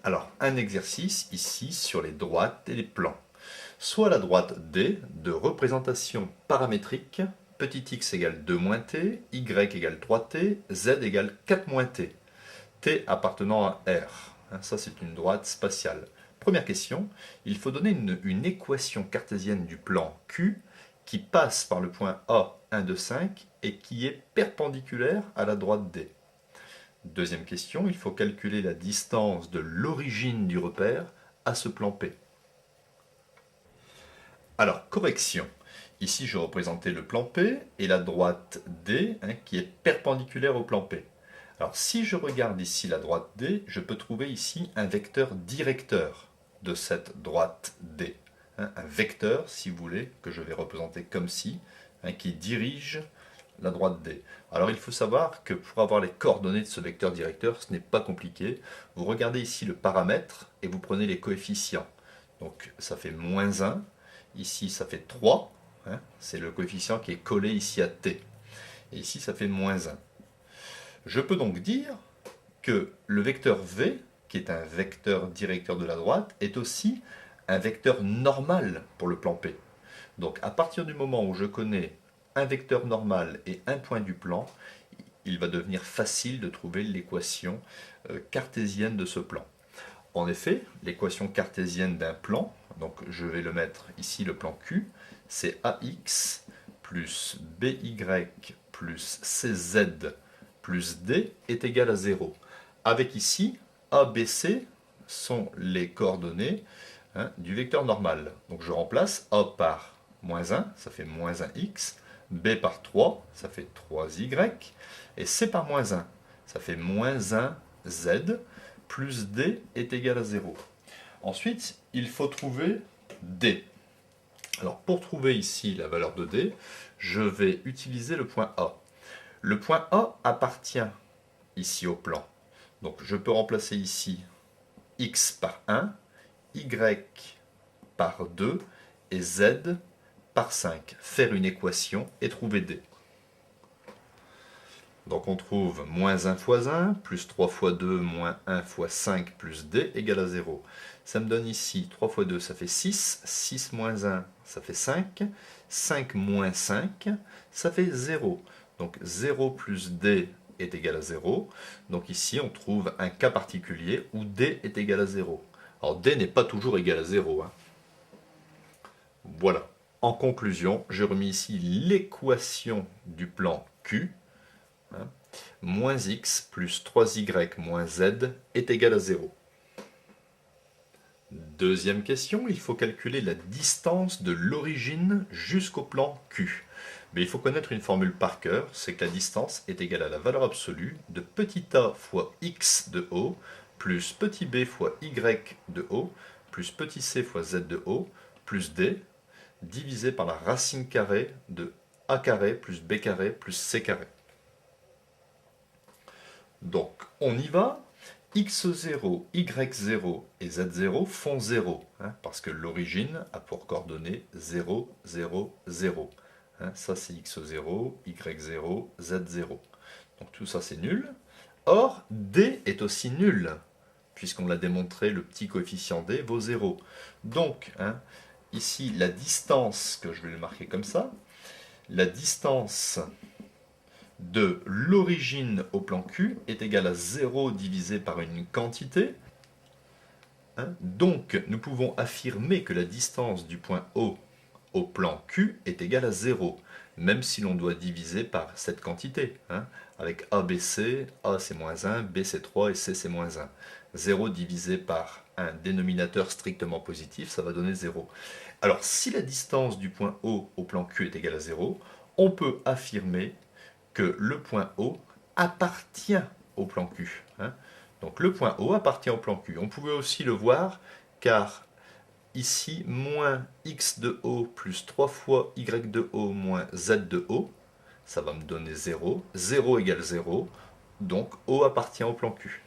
Alors, un exercice ici sur les droites et les plans. Soit la droite D de représentation paramétrique, petit x égale 2 moins t, y égale 3t, z égale 4 moins t. T appartenant à R. Ça, c'est une droite spatiale. Première question, il faut donner une équation cartésienne du plan Q qui passe par le point A, 1, 2, 5 et qui est perpendiculaire à la droite D. Deuxième question, il faut calculer la distance de l'origine du repère à ce plan P. Alors, correction. Ici, je représentais le plan P et la droite D qui est perpendiculaire au plan P. Alors, si je regarde ici la droite D, je peux trouver ici un vecteur directeur de cette droite D. Un vecteur, si vous voulez, que je vais représenter comme ci, qui dirige la droite D. Alors il faut savoir que pour avoir les coordonnées de ce vecteur directeur, ce n'est pas compliqué. Vous regardez ici le paramètre et vous prenez les coefficients. Donc ça fait moins 1, ici ça fait 3, c'est le coefficient qui est collé ici à T. Et ici ça fait moins 1. Je peux donc dire que le vecteur V, qui est un vecteur directeur de la droite, est aussi un vecteur normal pour le plan P. Donc à partir du moment où je connais un vecteur normal et un point du plan, il va devenir facile de trouver l'équation cartésienne de ce plan. En effet, l'équation cartésienne d'un plan, donc je vais le mettre ici, le plan Q, c'est AX plus BY plus CZ plus D est égal à 0. Avec ici, ABC sont les coordonnées du vecteur normal. Donc je remplace A par moins 1, ça fait moins 1x, B par 3, ça fait 3y, et C par moins 1, ça fait moins 1z, plus D est égal à 0. Ensuite, il faut trouver D. Alors pour trouver ici la valeur de D, je vais utiliser le point A. Le point A appartient ici au plan. Donc je peux remplacer ici x par 1, y par 2 et z par 5. Faire une équation et trouver D. Donc on trouve moins 1 fois 1, plus 3 fois 2, moins 1 fois 5, plus D égale à 0. Ça me donne ici 3 fois 2, ça fait 6. 6 moins 1, ça fait 5. 5 moins 5, ça fait 0. Donc 0 plus D est égal à 0. Donc ici on trouve un cas particulier où D est égal à 0. Alors D n'est pas toujours égal à 0. Voilà. En conclusion, j'ai remis ici l'équation du plan Q. Moins x plus 3y moins z est égal à 0. Deuxième question, il faut calculer la distance de l'origine jusqu'au plan Q. Mais il faut connaître une formule par cœur, c'est que la distance est égale à la valeur absolue de petit a fois x de haut, plus petit b fois y de haut, plus petit c fois z de haut, plus d, divisé par la racine carrée de a carré plus b carré plus c carré. Donc on y va. x0, y0 et z0 font 0, parce que l'origine a pour coordonnées 0, 0, 0. Ça c'est x0, y0, z0. Donc tout ça c'est nul. Or, d est aussi nul, puisqu'on l'a démontré, le petit coefficient d vaut 0. Donc, ici, la distance, que je vais le marquer comme ça, la distance de l'origine au plan Q est égale à 0 divisé par une quantité. Donc, nous pouvons affirmer que la distance du point O au plan Q est égale à 0, même si l'on doit diviser par cette quantité. Avec ABC, A c'est moins 1, B c'est 3 et C c'est moins 1. 0 divisé par un dénominateur strictement positif, ça va donner 0. Alors, si la distance du point O au plan Q est égale à 0, on peut affirmer que le point O appartient au plan Q. Donc le point O appartient au plan Q. On pouvait aussi le voir car ici, moins x de haut plus 3 fois y de haut moins z de haut, ça va me donner 0. 0 égale 0, donc O appartient au plan Q.